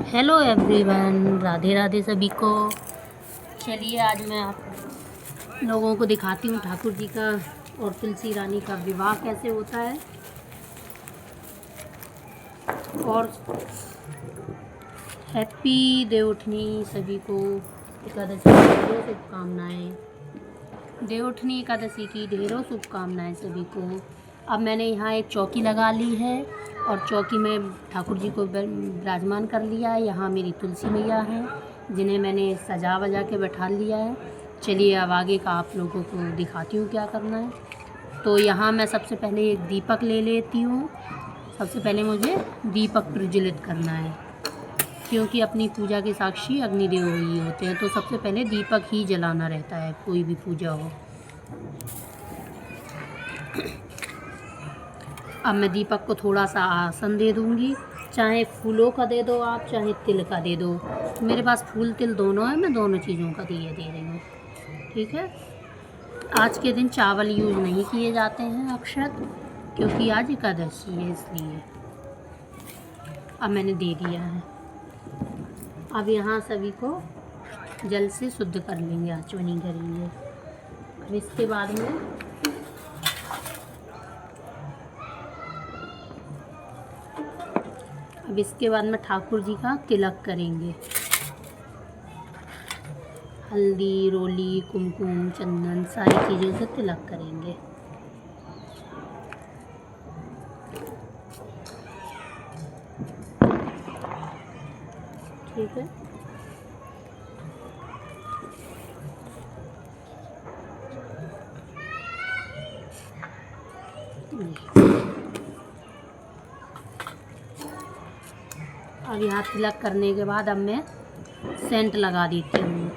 Hello everyone, Radhe Radhe सभी को। चलिए आज मैं आप लोगों को दिखाती हूँ ठाकुर जी का और तुलसी रानी का विवाह कैसे होता है। और हैप्पी देवउठनी सभी को, एकादशी की ढेरों शुभकामनाएँ। देवउठनी एकादशी की ढेरों शुभकामनाएँ सभी को। अब मैंने यहाँ एक चौकी लगा ली है और चौकी में ठाकुर जी को विराजमान कर लिया है। यहाँ मेरी तुलसी मैया हैं जिन्हें मैंने सजा वजा के बैठा लिया है। चलिए अब आगे का आप लोगों को दिखाती हूँ क्या करना है। तो यहाँ मैं सबसे पहले एक दीपक ले लेती हूँ। सबसे पहले मुझे दीपक प्रज्वलित करना है क्योंकि अपनी पूजा के साक्षी अग्निदेव ही होते हैं, तो सबसे पहले दीपक ही जलाना रहता है कोई भी पूजा हो। अब मैं दीपक को थोड़ा सा आसन दे दूँगी, चाहे फूलों का दे दो आप, चाहे तिल का दे दो। मेरे पास फूल तिल दोनों है, मैं दोनों चीज़ों का दिए दे रही हूँ। ठीक है। आज के दिन चावल यूज़ नहीं किए जाते हैं अक्षत, क्योंकि आज एकादशी है इसलिए। अब मैंने दे दिया है। अब यहाँ सभी को जल से शुद्ध कर लेंगे, आचमनी करेंगे। अब इसके बाद में ठाकुर जी का तिलक करेंगे। हल्दी, रोली, कुमकुम, चंदन सारी चीज़ों से तिलक करेंगे। ठीक है। अब यहाँ तिलक करने के बाद अब मैं सेंट लगा देती हूँ।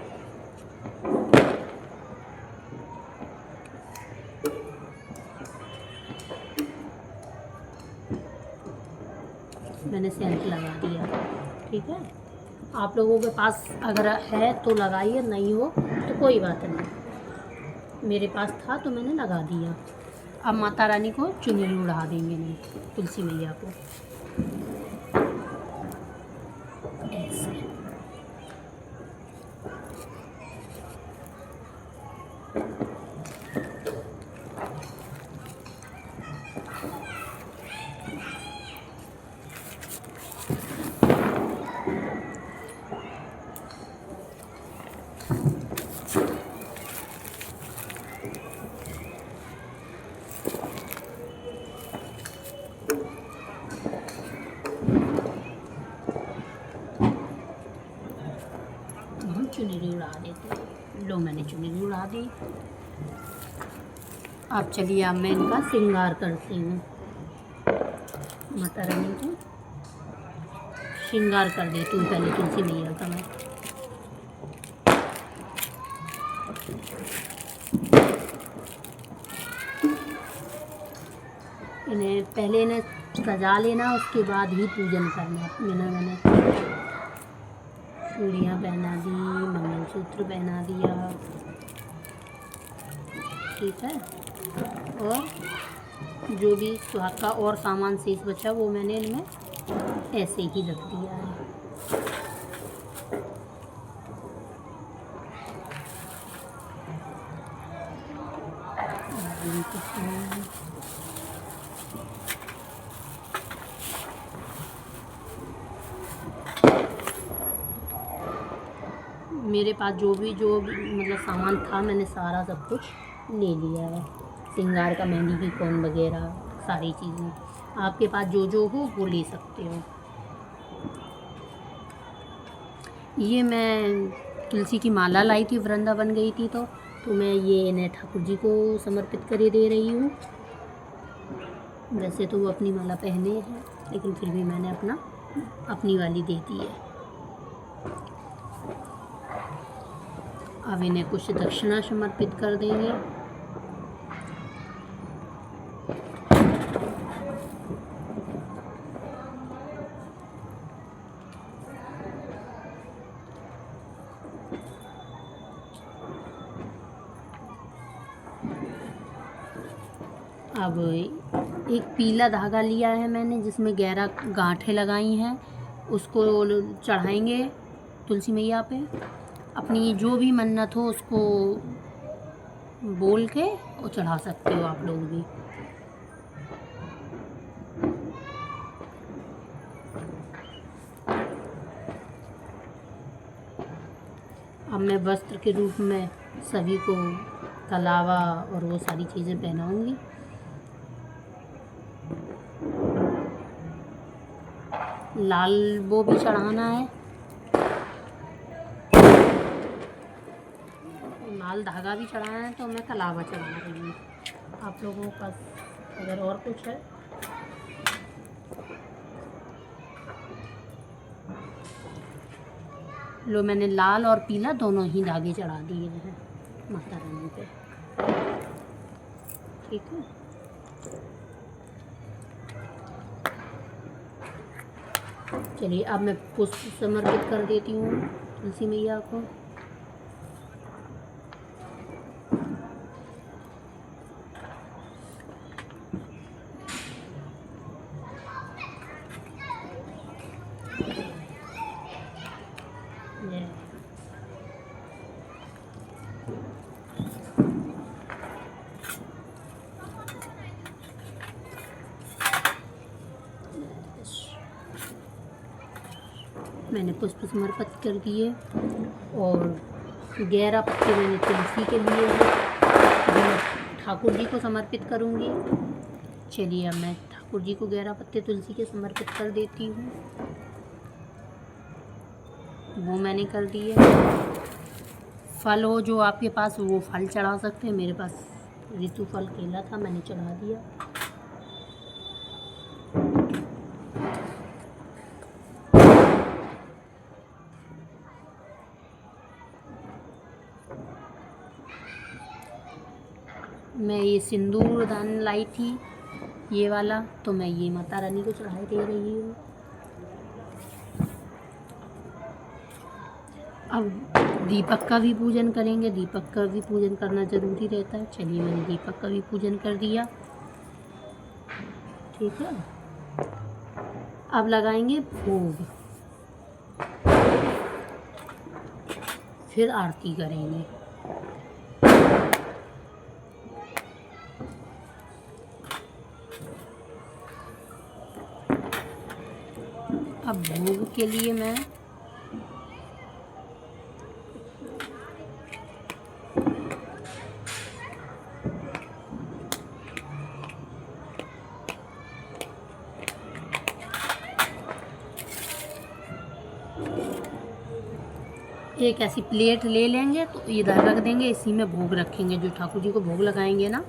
मैंने सेंट लगा दिया। ठीक है। आप लोगों के पास अगर है तो लगाइए, नहीं हो तो कोई बात नहीं। मेरे पास था तो मैंने लगा दिया। अब माता रानी को चुनरी उड़ा देंगे, नहीं तुलसी मैया को ऐसे। चुनरी उड़ा देते। लो मैंने चुनरी उड़ा दी। अब चलिए अब मैं इनका श्रृंगार करती हूँ। माता रानी को श्रृंगार कर देती हूँ पहले तुलसी मैया का मैं। इन्हें सजा लेना, उसके बाद ही पूजन करना। मैंने चूड़ियाँ पहना दी, मंगलसूत्र पहना दिया। ठीक है। और जो भी सुहाग का और सामान शेष बचा वो मैंने इनमें ऐसे ही रख दिया है। मेरे पास जो भी मतलब सामान था मैंने सारा सब कुछ ले लिया है। श्रृंगार का मेहंदी की कोन वगैरह सारी चीज़ें। आपके पास जो जो हो वो ले सकते हो। ये मैं तुलसी की माला लाई थी, वृंदावन गई थी तो मैं ये इन्हें ठाकुर जी को समर्पित करे दे रही हूँ। वैसे तो वो अपनी माला पहने हैं, लेकिन फिर भी मैंने अपनी वाली दे दी है। अब इन्हें कुछ दक्षिणा समर्पित कर देंगे। अब एक पीला धागा लिया है मैंने, जिसमें 11 गांठें लगाई हैं। उसको चढ़ाएंगे तुलसी मैया पे। अपनी जो भी मन्नत हो उसको बोल के और चढ़ा सकते हो आप लोग भी। अब मैं वस्त्र के रूप में सभी को कलावा और वो सारी चीज़ें पहनाऊंगी। लाल वो भी चढ़ाना है, लाल धागा भी चढ़ाना है, तो मैं कलावा चढ़ा रही हूँ। आप लोगों के पास अगर और कुछ है लो, मैंने लाल और पीला दोनों ही धागे चढ़ा दिए हैं माता रानी पे। ठीक है, चलिए अब मैं पुष्प समर्पित कर देती हूँ तुलसी मैया को। मैंने पुष्प समर्पित कर दिए और 11 पत्ते मैंने तुलसी के लिए हैं, जो मैं ठाकुर जी को समर्पित करूँगी। चलिए अब मैं ठाकुर जी को 11 पत्ते तुलसी के समर्पित कर देती हूँ। वो मैंने कर दिए। फल हो जो आपके पास वो फल चढ़ा सकते हैं। मेरे पास ऋतु फल केला था, मैंने चढ़ा दिया। मैं ये सिंदूर दान लाई थी ये वाला, तो मैं ये माता रानी को चढ़ाई दे रही हूँ। अब दीपक का भी पूजन करेंगे। दीपक का भी पूजन करना ज़रूरी रहता है। चलिए मैंने दीपक का भी पूजन कर दिया। ठीक है, अब लगाएंगे भोग, फिर आरती करेंगे। अब भोग के लिए मैं एक ऐसी प्लेट ले लेंगे, तो इधर रख देंगे, इसी में भोग रखेंगे। जो ठाकुर जी को भोग लगाएंगे ना,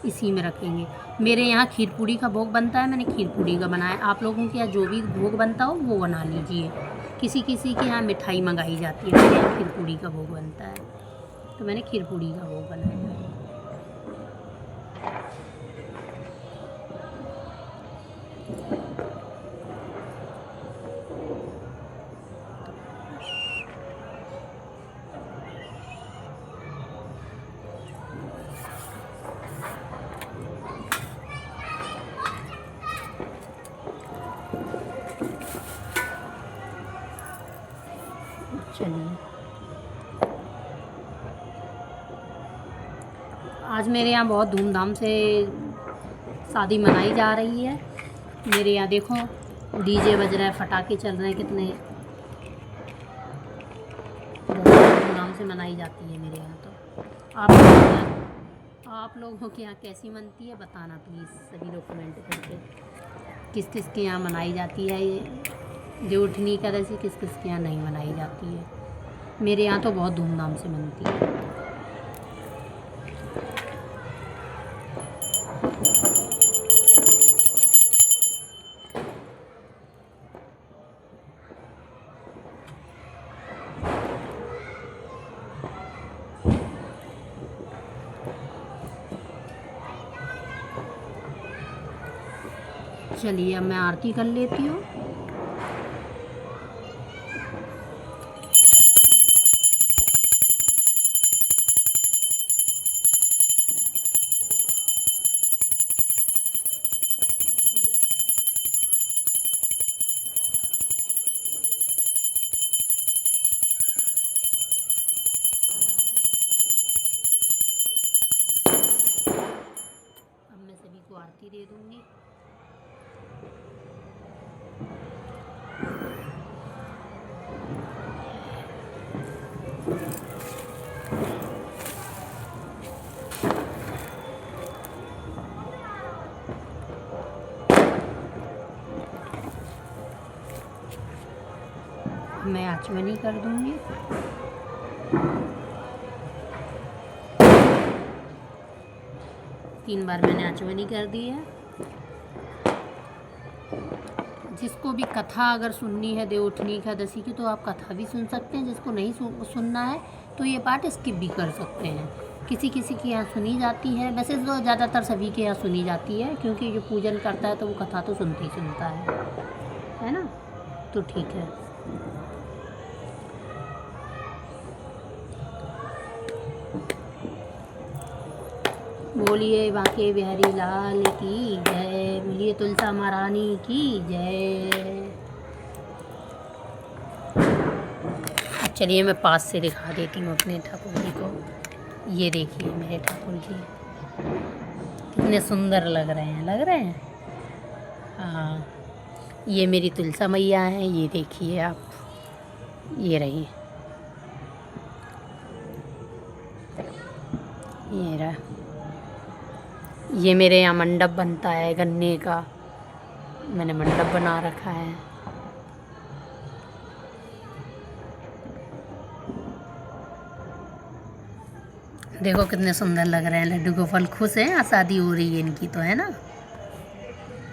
इसी में रखेंगे। मेरे यहाँ खीर पूड़ी का भोग बनता है, मैंने खीर पूड़ी का बनाया। आप लोगों के यहाँ जो भी भोग बनता हो वो बना लीजिए। किसी किसी के यहाँ मिठाई मंगाई जाती है, मेरे यहाँ खीर पूड़ी का भोग बनता है, तो मैंने खीर पूड़ी का भोग बनाया। चलिए, आज मेरे यहाँ बहुत धूमधाम से शादी मनाई जा रही है। मेरे यहाँ देखो डीजे बज रहा है, पटाखे चल रहे हैं, कितने बहुत धूमधाम से मनाई जाती है मेरे यहाँ। तो आप लोगों के यहाँ कैसी मनती है बताना प्लीज़, सभी लोग कमेंट करके। किस किस के यहाँ मनाई जाती है ये देवउठनी एकादशी, किस किस के यहाँ नहीं मनाई जाती है। मेरे यहाँ तो बहुत धूमधाम से मनती है। चलिए अब मैं आरती कर लेती हूँ। मैं आचमनी कर दूँगी। तीन बार मैंने आचमनी कर दी है। जिसको भी कथा अगर सुननी है देवउठनी एकादशी की तो आप कथा भी सुन सकते हैं, जिसको नहीं सुनना है तो ये पार्ट स्किप भी कर सकते हैं। किसी किसी के यहाँ सुनी जाती है, वैसे तो ज़्यादातर सभी के यहाँ सुनी जाती है, क्योंकि जो पूजन करता है तो वो कथा तो सुनता ही सुनता है ना, तो ठीक है। बोलिए बांके बिहारी लाल की जय, बोलिए तुलसा महारानी की जय। चलिए मैं पास से दिखा देती हूँ अपने ठाकुर जी को। ये देखिए मेरे ठाकुर जी कितने सुंदर लग रहे हैं। हाँ, ये मेरी तुलसा मैया है, ये देखिए आप, ये रही, ये रहा। ये मेरे यहाँ मंडप बनता है गन्ने का, मैंने मंडप बना रखा है। देखो कितने सुंदर लग रहे हैं लड्डू गोपाल, खुश हैं। शादी हो रही है इनकी तो, है ना।